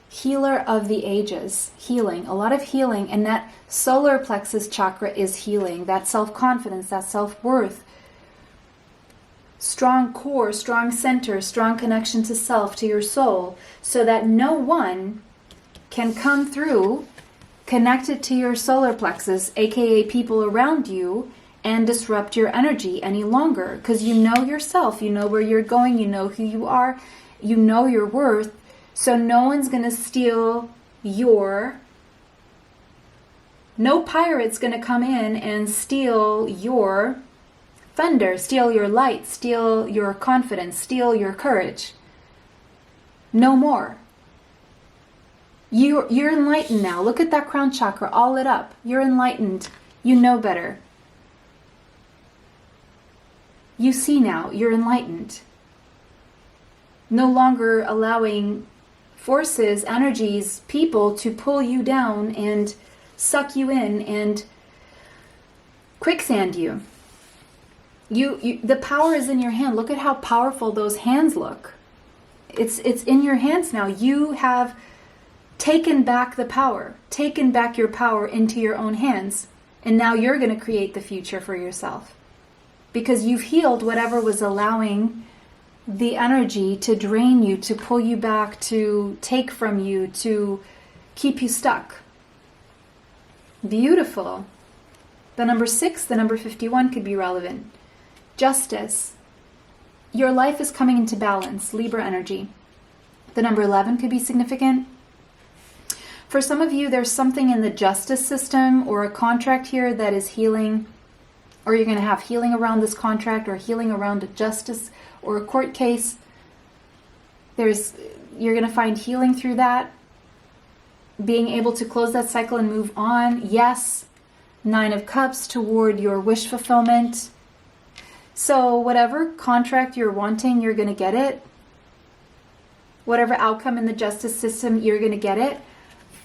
Healer of the ages, healing, a lot of healing. And that solar plexus chakra is healing, that self-confidence, that self-worth. Strong core, strong center, strong connection to self, to your soul, so that no one can come through connected to your solar plexus, aka people around you, and disrupt your energy any longer, because you know yourself, you know where you're going, you know who you are, you know your worth, so no one's going to steal your No pirate's going to come in and steal your thunder, steal your light, steal your confidence, steal your courage. No more. You're enlightened now. Look at that crown chakra all lit up. You're enlightened. You know better. You see now. You're enlightened. No longer allowing forces, energies, people to pull you down and suck you in and quicksand you. The power is in your hand. Look at how powerful those hands look. It's in your hands now. You have taken back the power, taken back your power into your own hands, and now you're going to create the future for yourself. Because you've healed whatever was allowing the energy to drain you, to pull you back, to take from you, to keep you stuck. Beautiful. The number 6, the number 51 could be relevant. Justice. Your life is coming into balance, Libra energy. The number 11 could be significant. For some of you, there's something in the justice system or a contract here that is healing, or you're going to have healing around this contract or healing around a justice or a court case. You're going to find healing through that, being able to close that cycle and move on. Yes, 9 of Cups toward your wish fulfillment. So whatever contract you're wanting, you're going to get it. Whatever outcome in the justice system, you're going to get it.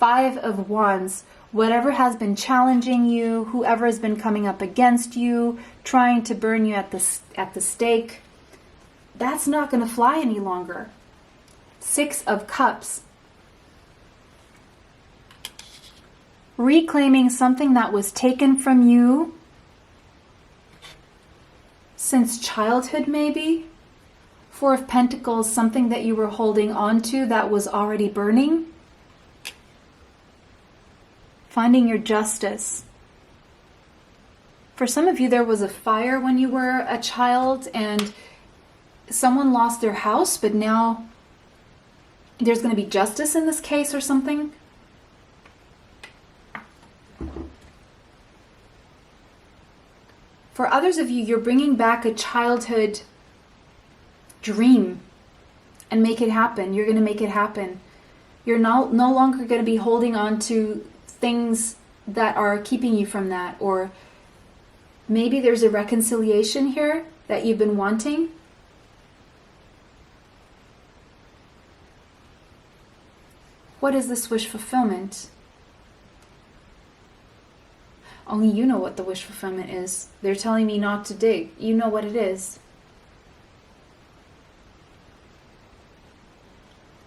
5 of Wands. Whatever has been challenging you, whoever has been coming up against you, trying to burn you at the stake, that's not going to fly any longer. 6 of Cups. Reclaiming something that was taken from you since childhood, maybe. 4 of Pentacles, something that you were holding on to that was already burning. Finding your justice. For some of you, there was a fire when you were a child and someone lost their house, but now there's going to be justice in this case or something. For others of you, you're bringing back a childhood dream and make it happen. You're going to make it happen. You're no longer going to be holding on to things that are keeping you from that, or maybe there's a reconciliation here that you've been wanting. What is this wish fulfillment? Only you know what the wish fulfillment is. They're telling me not to dig. You know what it is.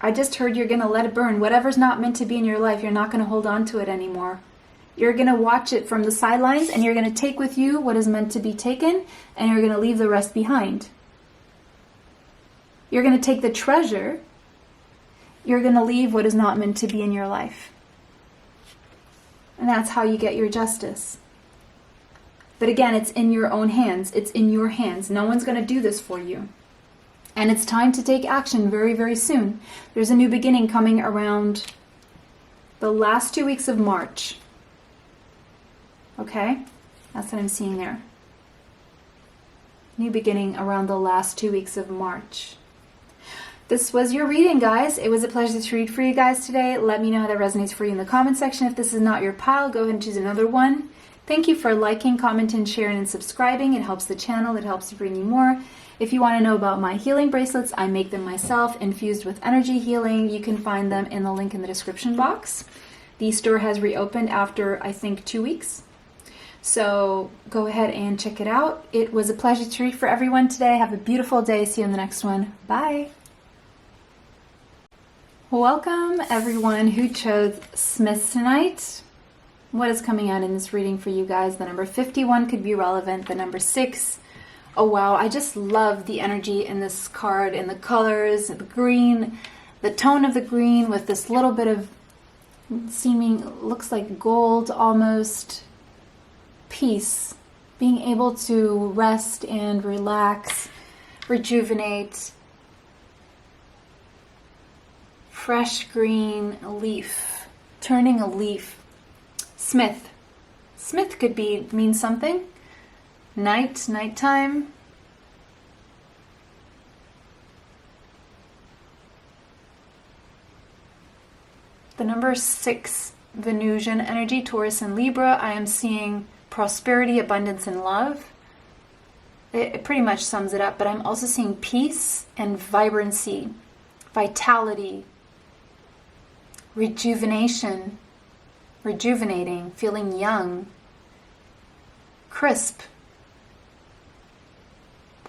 I just heard you're going to let it burn. Whatever's not meant to be in your life, you're not going to hold on to it anymore. You're going to watch it from the sidelines, and you're going to take with you what is meant to be taken, and you're going to leave the rest behind. You're going to take the treasure. You're going to leave what is not meant to be in your life. And that's how you get your justice. But again, it's in your own hands. It's in your hands. No one's going to do this for you. And it's time to take action very, very soon. There's a new beginning coming around the last 2 weeks of March. Okay? That's what I'm seeing there. New beginning around the last 2 weeks of March. This was your reading, guys. It was a pleasure to read for you guys today. Let me know how that resonates for you in the comment section. If this is not your pile, go ahead and choose another one. Thank you for liking, commenting, sharing, and subscribing. It helps the channel. It helps to bring you more. If you want to know about my healing bracelets, I make them myself, infused with energy healing. You can find them in the link in the description box. The store has reopened after, I think, 2 weeks. So go ahead and check it out. It was a pleasure to read for everyone today. Have a beautiful day. See you in the next one. Bye. Welcome, everyone who chose Smith tonight. What is coming out in this reading for you guys? The number 51 could be relevant. The number 6. Oh wow, I just love the energy in this card and the colors, the green, the tone of the green with this little bit of seeming, looks like gold almost, peace. Being able to rest and relax, rejuvenate. Fresh green leaf, turning a leaf. Smith, Smith could mean something. Night, nighttime. The number 6, Venusian energy, Taurus and Libra. I am seeing prosperity, abundance, and love. It pretty much sums it up, but I'm also seeing peace and vibrancy, vitality, rejuvenation, rejuvenating, feeling young, crisp.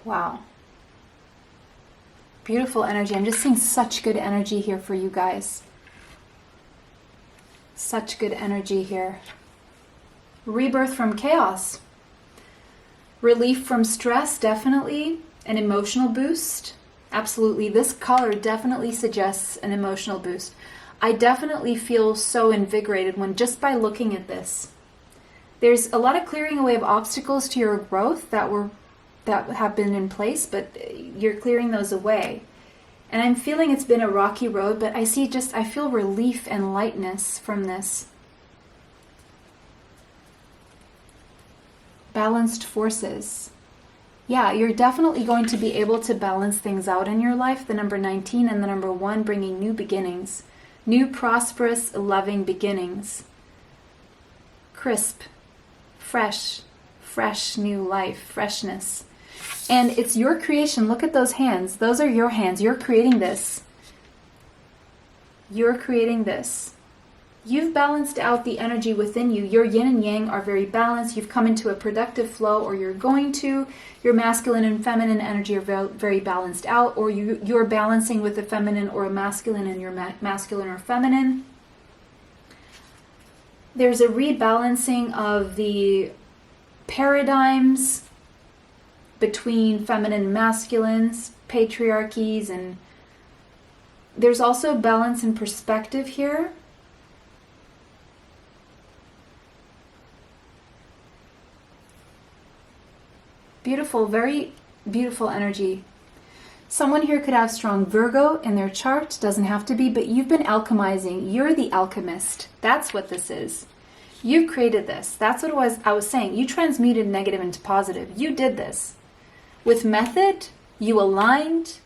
Wow. Beautiful energy. I'm just seeing such good energy here for you guys. Such good energy here. Rebirth from chaos. Relief from stress, definitely. An emotional boost. Absolutely. This color definitely suggests an emotional boost. I definitely feel so invigorated when just by looking at this. There's a lot of clearing away of obstacles to your growth that have been in place, but you're clearing those away. And I'm feeling it's been a rocky road, but I feel relief and lightness from this. Balanced forces. Yeah, you're definitely going to be able to balance things out in your life. The number 19 and the number 1 bringing new beginnings. New, prosperous, loving beginnings. Crisp, fresh new life, freshness. And it's your creation. Look at those hands. Those are your hands. You're creating this. You're creating this. You've balanced out the energy within you. Your yin and yang are very balanced. You've come into a productive flow, or you're going to. Your masculine and feminine energy are very balanced out, or you're balancing with a feminine or a masculine and you're masculine or feminine. There's a rebalancing of the paradigms between feminine and masculines, patriarchies, and there's also balance and perspective here. Beautiful, very beautiful energy. Someone here could have strong Virgo in their chart. Doesn't have to be, but you've been alchemizing. You're the alchemist. That's what this is. You've created this. That's what I was saying. You transmuted negative into positive. You did this. With method, you aligned.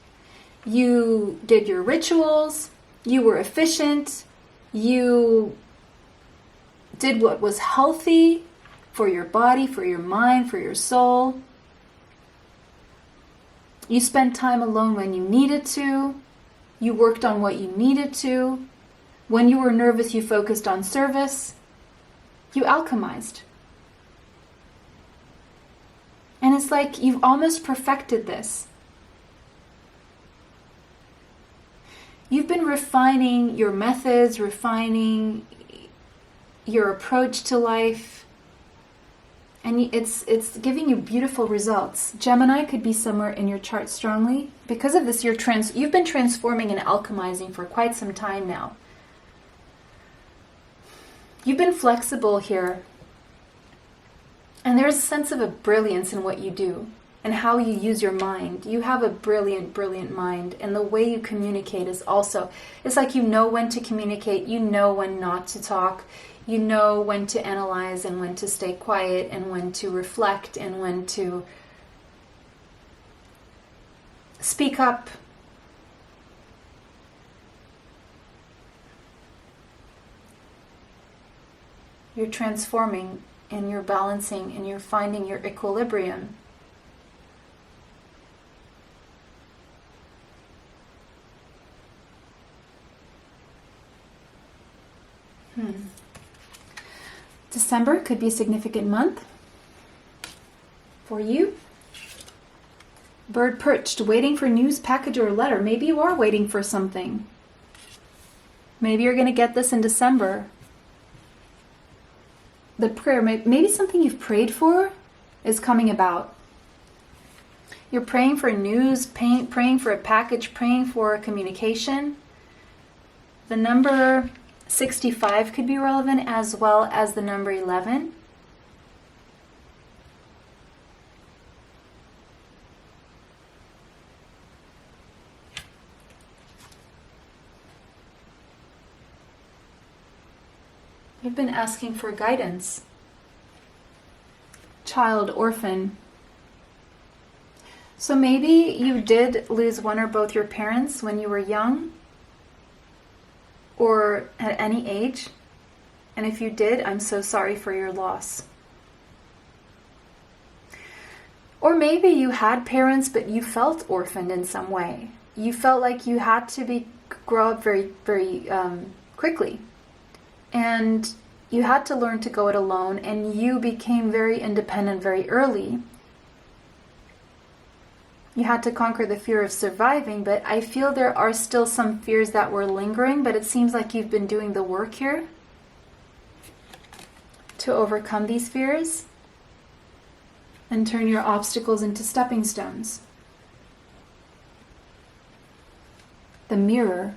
You did your rituals. You were efficient. You did what was healthy for your body, for your mind, for your soul. You spent time alone when you needed to. You worked on what you needed to. When you were nervous, you focused on service. You alchemized. And it's like you've almost perfected this. You've been refining your methods, refining your approach to life. And it's giving you beautiful results. Gemini could be somewhere in your chart strongly. Because of this, you've been transforming and alchemizing for quite some time now. You've been flexible here. And there's a sense of a brilliance in what you do and how you use your mind. You have a brilliant, brilliant mind. And the way you communicate is also, it's like you know when to communicate, you know when not to talk. You know when to analyze and when to stay quiet and when to reflect and when to speak up. You're transforming and you're balancing and you're finding your equilibrium. December could be a significant month for you. Bird perched, waiting for news, package, or letter. Maybe you are waiting for something. Maybe you're going to get this in December. The prayer, maybe something you've prayed for is coming about. You're praying for news, praying for a package, praying for a communication. The number 65 could be relevant, as well as the number 11. You've been asking for guidance. child, orphan. So maybe you did lose one or both your parents when you were young or at any age. And if you did, I'm so sorry for your loss. Or maybe you had parents, but you felt orphaned in some way. You felt like you had to grow up very, very quickly. And you had to learn to go it alone, and you became very independent very early. You had to conquer the fear of surviving, but I feel there are still some fears that were lingering, but it seems like you've been doing the work here to overcome these fears and turn your obstacles into stepping stones. The mirror.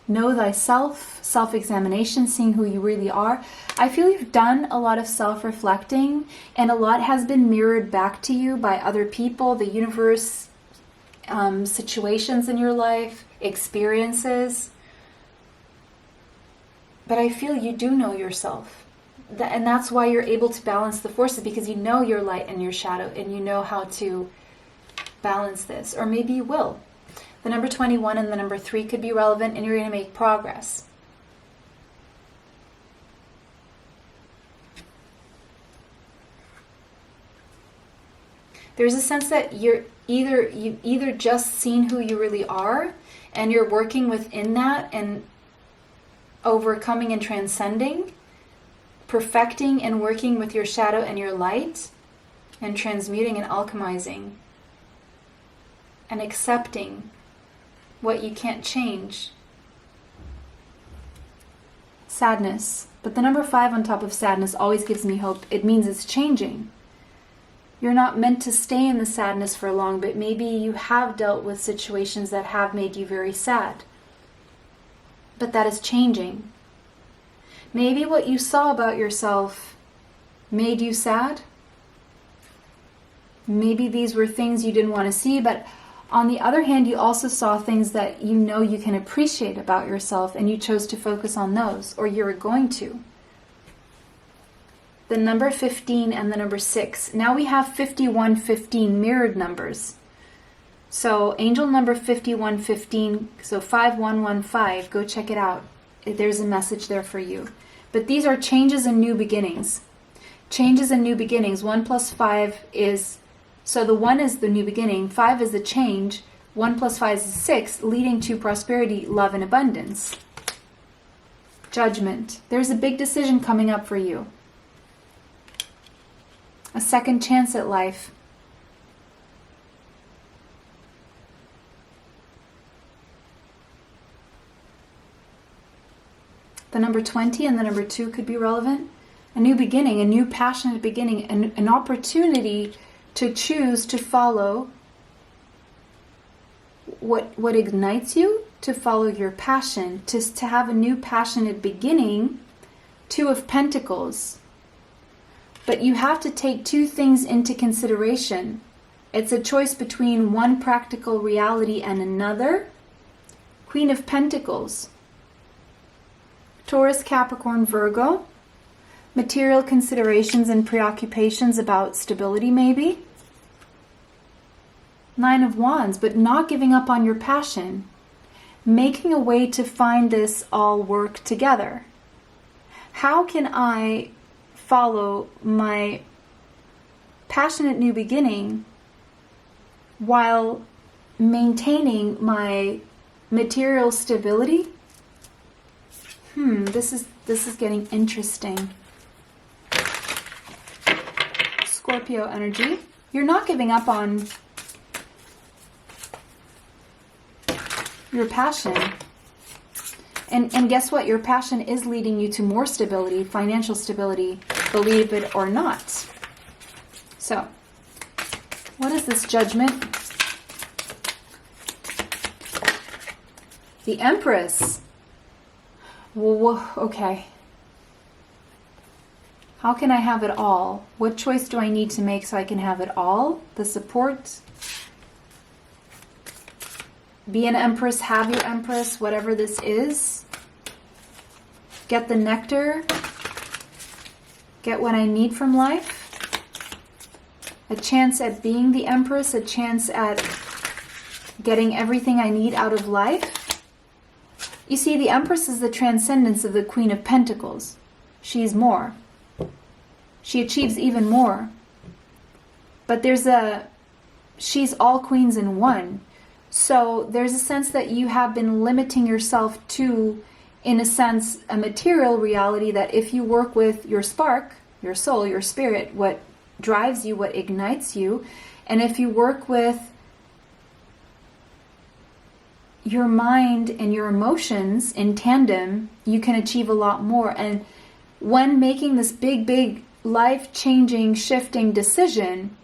Know thyself, self-examination, seeing who you really are. I feel you've done a lot of self-reflecting, and a lot has been mirrored back to you by other people, the universe, situations in your life, experiences. But I feel you do know yourself. And that's why you're able to balance the forces, because you know your light and your shadow, and you know how to balance this. Or maybe you will. The number 21 and the number 3 could be relevant, and you're going to make progress. There's a sense that you've either just seen who you really are, and you're working within that and overcoming and transcending, perfecting and working with your shadow and your light, and transmuting and alchemizing, and accepting what you can't change. Sadness. But the number 5 on top of sadness always gives me hope. It means it's changing. You're not meant to stay in the sadness for long, but maybe you have dealt with situations that have made you very sad. But that is changing. Maybe what you saw about yourself made you sad. Maybe these were things you didn't want to see, but on the other hand, you also saw things that you know you can appreciate about yourself, and you chose to focus on those, or you're going to. The number 15 and the number 6. Now we have 5115 mirrored numbers. So angel number 5115, so 5115, go check it out. There's a message there for you. But these are changes and new beginnings. Changes and new beginnings. 1 plus 5 is... So the 1 is the new beginning, 5 is the change, 1 plus 5 is 6, leading to prosperity, love, and abundance. Judgment. There's a big decision coming up for you. A second chance at life. The number 20 and the number 2 could be relevant. A new beginning, a new passionate beginning, an opportunity to choose to follow what ignites you, to follow your passion, to have a new passionate beginning. 2 of Pentacles. But you have to take 2 things into consideration. It's a choice between one practical reality and another. Queen of Pentacles. Taurus, Capricorn, Virgo. Material considerations and preoccupations about stability maybe. 9 of Wands, but not giving up on your passion. Making a way to find this all work together. How can I follow my passionate new beginning while maintaining my material stability? This is getting interesting. Scorpio energy. You're not giving up on your passion. And guess what? Your passion is leading you to more stability, financial stability, believe it or not. So, what is this Judgment? The Empress. Okay. How can I have it all? What choice do I need to make so I can have it all? The support. Be an Empress, have your Empress, whatever this is. Get the nectar. Get what I need from life. a chance at being the Empress, a chance at getting everything I need out of life. You see, the Empress is the transcendence of the Queen of Pentacles. She's more. She achieves even more. But she's all queens in one. So there's a sense that you have been limiting yourself to, in a sense, a material reality, that if you work with your spark, your soul, your spirit, what drives you, what ignites you, and if you work with your mind and your emotions in tandem, you can achieve a lot more. And when making this big, life-changing, shifting decision,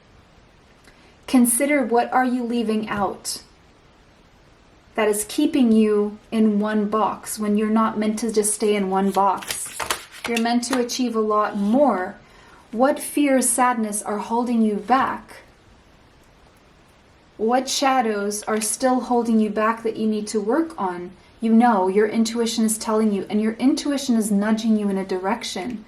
consider what are you leaving out that is keeping you in one box when you're not meant to just stay in one box. You're meant to achieve a lot more. What fears, sadness are holding you back? What shadows are still holding you back that you need to work on? You know, your intuition is telling you, and your intuition is nudging you in a direction.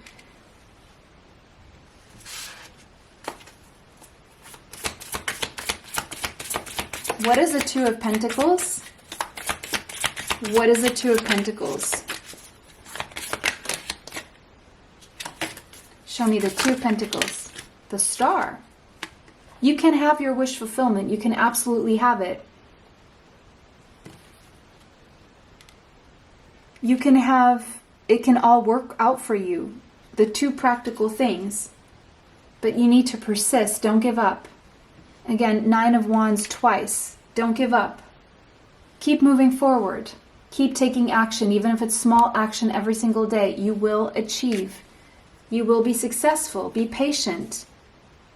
What is the Two of Pentacles? What is the Two of Pentacles? Show me the Two of Pentacles. The Star. You can have your wish fulfillment. You can absolutely have it. You can have, it can all work out for you. The two practical things. But you need to persist. Don't give up. Again, Nine of Wands twice. Don't give up. Keep moving forward. Keep taking action, even if it's small action every single day. You will achieve. You will be successful. Be patient.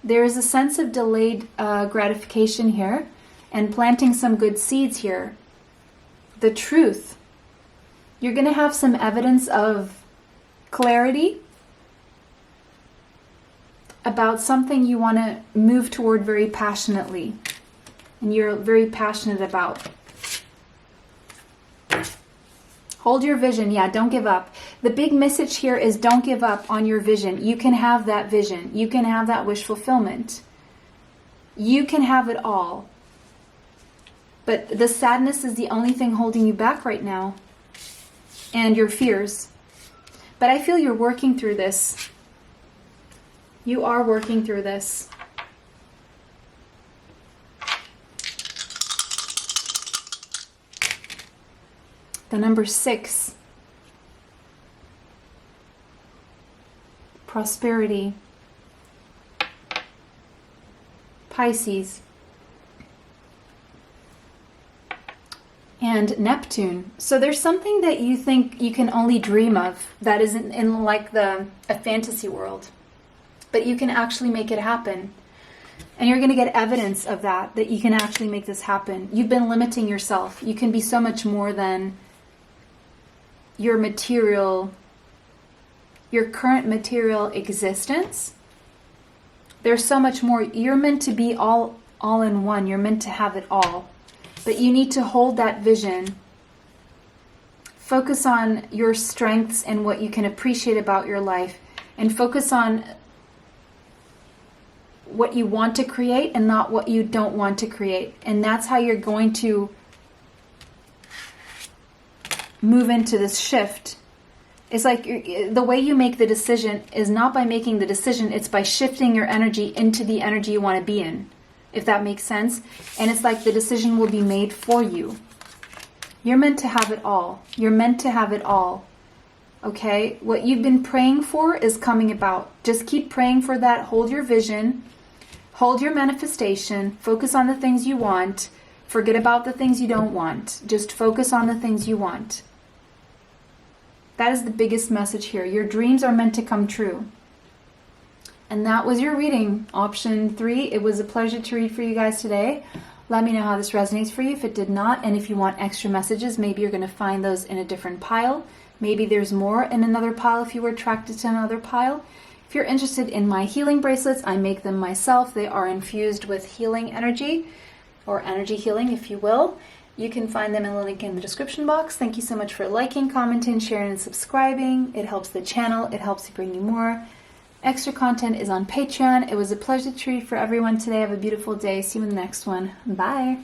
There is a sense of delayed gratification here, and planting some good seeds here. The truth. You're going to have some evidence of clarity about something you want to move toward very passionately, and you're very passionate about. Hold your vision. Yeah, don't give up. The big message here is don't give up on your vision. You can have that vision. You can have that wish fulfillment. You can have it all. But the sadness is the only thing holding you back right now. And your fears. But I feel you're working through this. You are working through this. The number 6. Prosperity. Pisces. And Neptune. So there's something that you think you can only dream of that isn't in like a fantasy world. But you can actually make it happen. And you're going to get evidence of that you can actually make this happen. You've been limiting yourself. You can be so much more than your material, your current material existence. There's so much more. You're meant to be all in one. You're meant to have it all. But you need to hold that vision. Focus on your strengths and what you can appreciate about your life. And focus on what you want to create and not what you don't want to create. And that's how you're going to move into this shift. It's like the way you make the decision is not by making the decision, it's by shifting your energy into the energy you want to be in, if that makes sense. And it's like the decision will be made for you. You're meant to have it all. You're meant to have it all. Okay? What you've been praying for is coming about. Just keep praying for that. Hold your vision. Hold your manifestation. Focus on the things you want. Forget about the things you don't want. Just focus on the things you want. That is the biggest message here. Your dreams are meant to come true. And that was your reading, option 3. It was a pleasure to read for you guys today. Let me know how this resonates for you if it did not. And if you want extra messages, maybe you're going to find those in a different pile. Maybe there's more in another pile if you were attracted to another pile. If you're interested in my healing bracelets, I make them myself. They are infused with healing energy, or energy healing, if you will. You can find them in the link in the description box. Thank you so much for liking, commenting, sharing, and subscribing. It helps the channel. It helps to bring you more Extra content is on Patreon. It was a pleasure treat for everyone today. Have a beautiful day. See you in the next one. Bye.